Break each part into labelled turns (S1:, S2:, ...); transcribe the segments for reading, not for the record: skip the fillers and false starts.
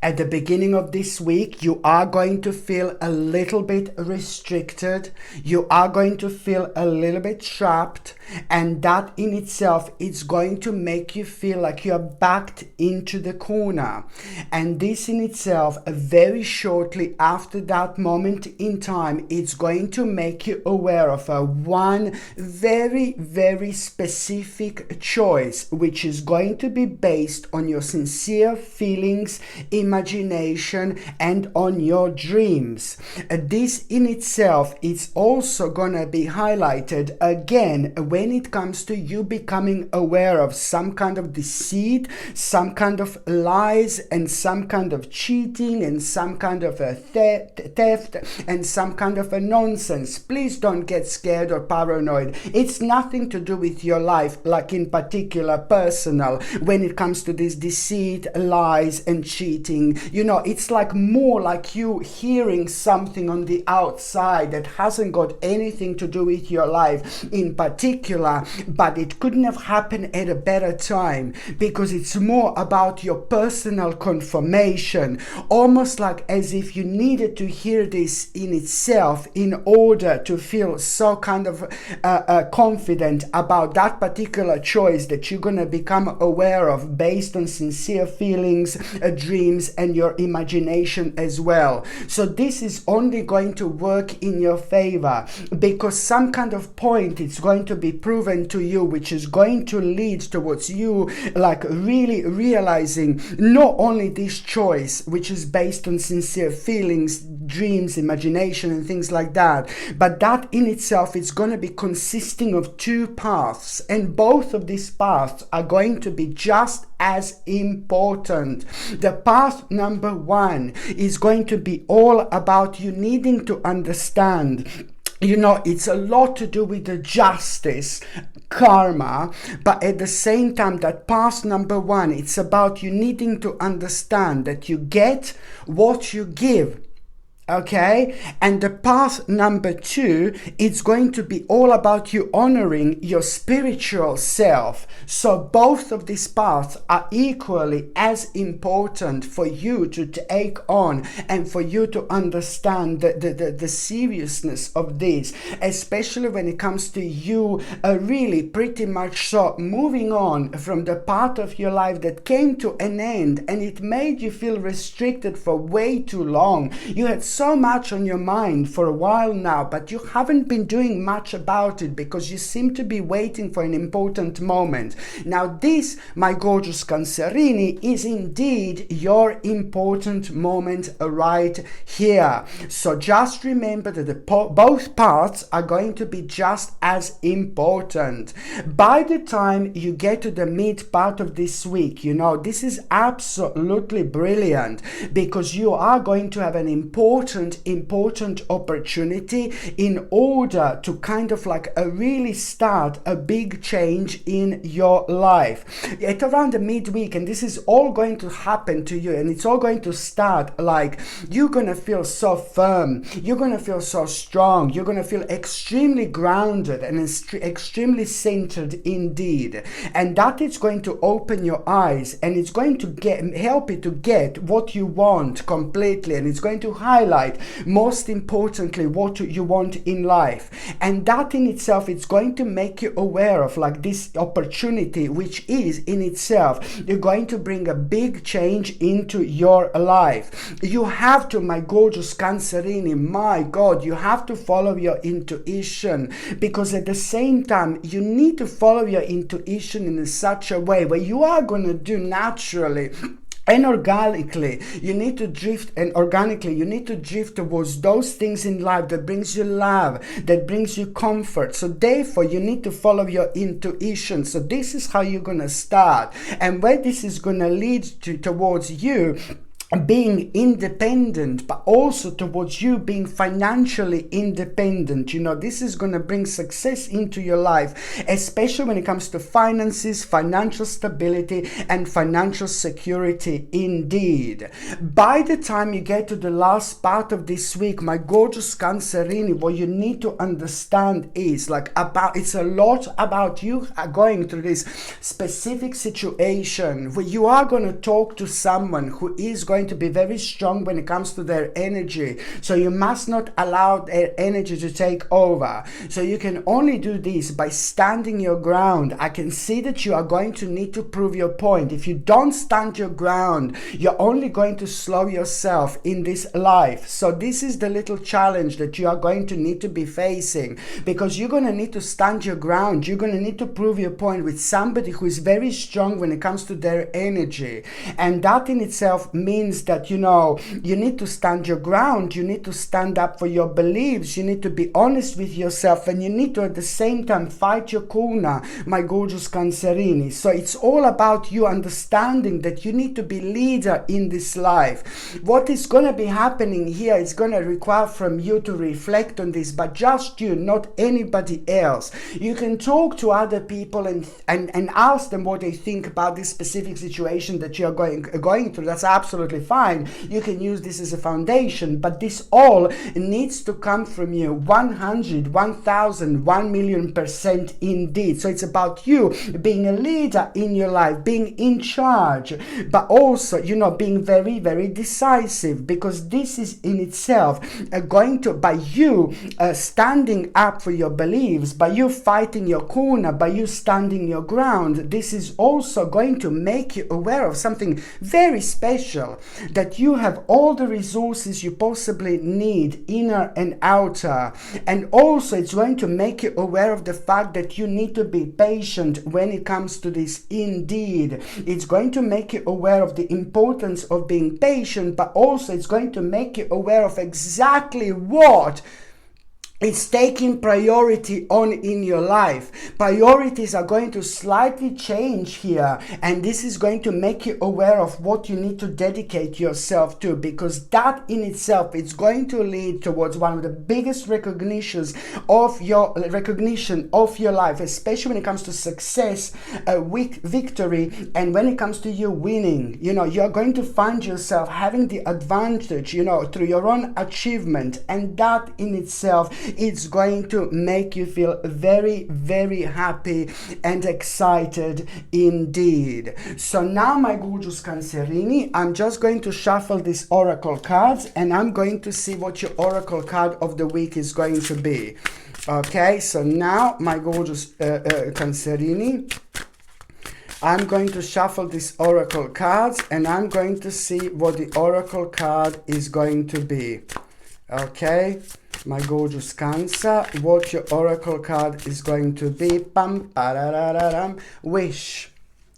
S1: At the beginning of this week, you are going to feel a little bit restricted. You are going to feel a little bit trapped. And that in itself is going to make you feel like you're backed into the corner. And this in itself, very shortly after that moment in time, it's going to make you aware of one very, very specific choice, which is going to be based on your sincere feelings, imagination, and on your dreams. This in itself is also going to be highlighted again when it comes to you becoming aware of some kind of deceit, some kind of lies, and some kind of cheating, and some kind of a theft, and some kind of a nonsense. Please don't get scared or paranoid. It's nothing to do with your life, like in particular personal, when it comes to this deceit, lies, and cheating. It's like more like you hearing something on the outside that hasn't got anything to do with your life in particular, but it couldn't have happened at a better time, because it's more about your personal confirmation, almost like as if you needed to hear this in itself in order to feel so kind of confident about that particular choice that you're going to become aware of based on sincere feelings, dreams, and your imagination as well. So this is only going to work in your favor, because some kind of point it's going to be proven to you, which is going to lead towards you like really realizing not only this choice, which is based on sincere feelings, dreams, imagination, and things like that, but that in itself is going to be consisting of two paths, and both of these paths are going to be just as important. The path number one is going to be all about you needing to understand, it's a lot to do with the justice, karma, but at the same time, that path number one, it's about you needing to understand that you get what you give. Okay, and the path number two, it's going to be all about you honoring your spiritual self. So both of these paths are equally as important for you to take on and for you to understand the seriousness of this, especially when it comes to you really pretty much so moving on from the part of your life that came to an end and it made you feel restricted for way too long. You had so much on your mind for a while now, but you haven't been doing much about it because you seem to be waiting for an important moment. Now this, my gorgeous Cancerini, is indeed your important moment right here. So just remember that both parts are going to be just as important. By the time you get to the mid part of this week, this is absolutely brilliant, because you are going to have an important opportunity in order to kind of like really start a big change in your life at around the midweek. And this is all going to happen to you, and it's all going to start like you're going to feel so firm, you're going to feel so strong, you're going to feel extremely grounded and extremely centered indeed. And that is going to open your eyes, and it's going to help you to get what you want completely, and it's going to highlight most importantly what you want in life. And that in itself, it's going to make you aware of like this opportunity, which is in itself you're going to bring a big change into your life. You have to, my gorgeous Cancerini, my God, you have to follow your intuition, because at the same time you need to follow your intuition in such a way where you are going to do naturally and organically. You need to drift towards those things in life that brings you love, that brings you comfort. So therefore you need to follow your intuition. So this is how you're going to start, and where this is going to lead towards you being independent, but also towards you being financially independent. This is going to bring success into your life, especially when it comes to finances, financial stability, and financial security indeed. By the time you get to the last part of this week, my gorgeous Cancerini, what you need to understand is it's a lot about you going through this specific situation where you are going to talk to someone who is going going to be very strong when it comes to their energy. So you must not allow their energy to take over. So you can only do this by standing your ground. I can see that you are going to need to prove your point. If you don't stand your ground, you're only going to slow yourself in this life. So this is the little challenge that you are going to need to be facing, because you're going to need to stand your ground. You're going to need to prove your point with somebody who is very strong when it comes to their energy. And that in itself means that, you know, you need to stand your ground. You need to stand up for your beliefs. You need to be honest with yourself, and you need to at the same time fight your corner, my gorgeous Cancerini. So it's all about you understanding that you need to be leader in this life. What is going to be happening here is going to require from you to reflect on this, but just you, not anybody else. You can talk to other people and ask them what they think about this specific situation that you're going through. That's absolutely fine. You can use this as a foundation, but this all needs to come from you 100, 1000, 1,000,000% indeed. So it's about you being a leader in your life, being in charge, but also, you know, being very, very decisive, because this is in itself going to, by you standing up for your beliefs, by you fighting your corner, by you standing your ground, this is also going to make you aware of something very special, that you have all the resources you possibly need, inner and outer. And also it's going to make you aware of the fact that you need to be patient when it comes to this. Indeed, it's going to make you aware of the importance of being patient, but also it's going to make you aware of exactly what it's taking priority on in your life. Priorities are going to slightly change here, and this is going to make you aware of what you need to dedicate yourself to, because that in itself is going to lead towards one of the biggest recognition of your life, especially when it comes to success, victory, and when it comes to you winning. You know, you're going to find yourself having the advantage, you know, through your own achievement, and that in itself, it's going to make you feel very, very happy and excited indeed. So now, my gorgeous Cancerini, I'm just going to shuffle these oracle cards, and I'm going to see what your oracle card of the week is going to be. Okay, so now, my gorgeous Cancerini, I'm going to shuffle these oracle cards, and I'm going to see what the oracle card is going to be. Okay, my gorgeous Cancer, what your oracle card is going to be. Pam, pararararam. Wish.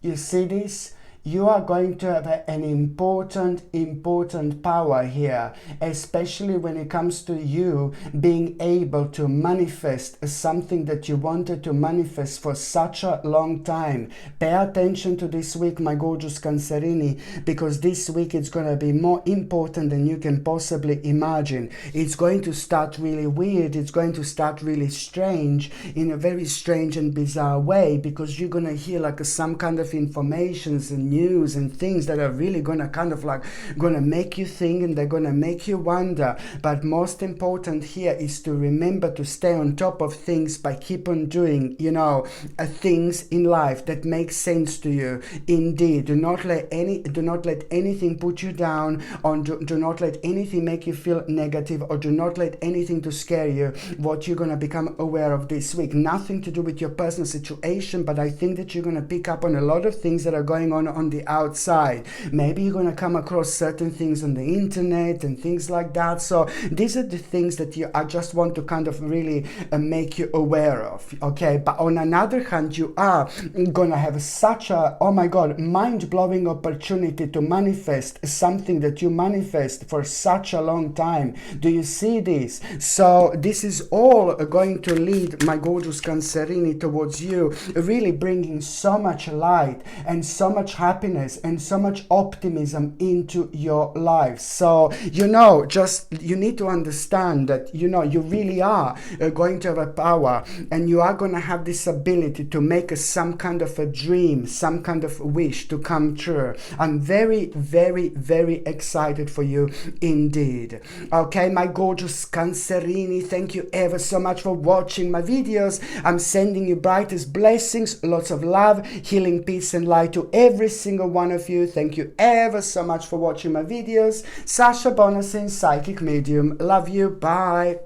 S1: You see this? You are going to have an important power here, especially when it comes to you being able to manifest something that you wanted to manifest for such a long time. Pay attention to this week, my gorgeous Cancerini, because this week it's going to be more important than you can possibly imagine. It's going to start really weird. It's going to start really strange, in a very strange and bizarre way, because you're going to hear like some kind of informations and news and things that are really gonna kind of like gonna make you think, and they're gonna make you wonder. But most important here is to remember to stay on top of things by keep on doing, you know, things in life that make sense to you. Indeed, do not let anything put you down, or do not let anything make you feel negative, or do not let anything to scare you. What you're gonna become aware of this week, nothing to do with your personal situation, but I think that you're gonna pick up on a lot of things that are going on the outside. Maybe you're going to come across certain things on the internet and things like that. So these are the things that I just want to kind of really make you aware of. Okay, but on another hand, you are going to have such a, oh my god, mind-blowing opportunity to manifest something that you manifest for such a long time. Do you see this? So this is all going to lead, my gorgeous Cancerini, towards you really bringing so much light and so much happiness and so much optimism into your life. So, you know, just you need to understand that, you know, you really are going to have a power, and you are going to have this ability to make some kind of a dream, some kind of wish to come true. I'm very, very, very excited for you indeed. Okay, my gorgeous Cancerini, thank you ever so much for watching my videos. I'm sending you brightest blessings, lots of love, healing, peace and light to every single one of you. Thank you ever so much for watching my videos. Sasha Bonasin, Psychic Medium. Love you. Bye.